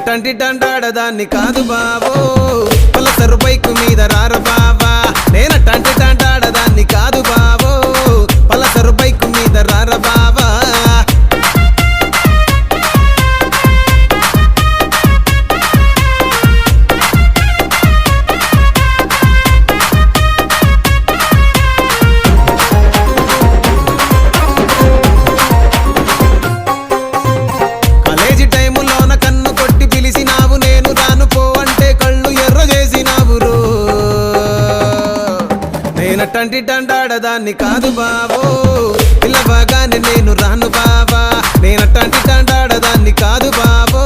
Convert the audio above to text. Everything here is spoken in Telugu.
నేనట్టంటి టాంటాడదాన్ని కాదు బావో పలసరు బైకు మీద రార బావా నేనట్టంటి టాంటాడదాన్ని కాదు బావో పలసరు బైకు మీద రార బావా నేనట్టంటి టాంటాడదాన్ని కాదు బావో పిల్లబాగానే నేను రాను బావా నేనట్టంటి టాంటాడదాన్ని కాదు బావో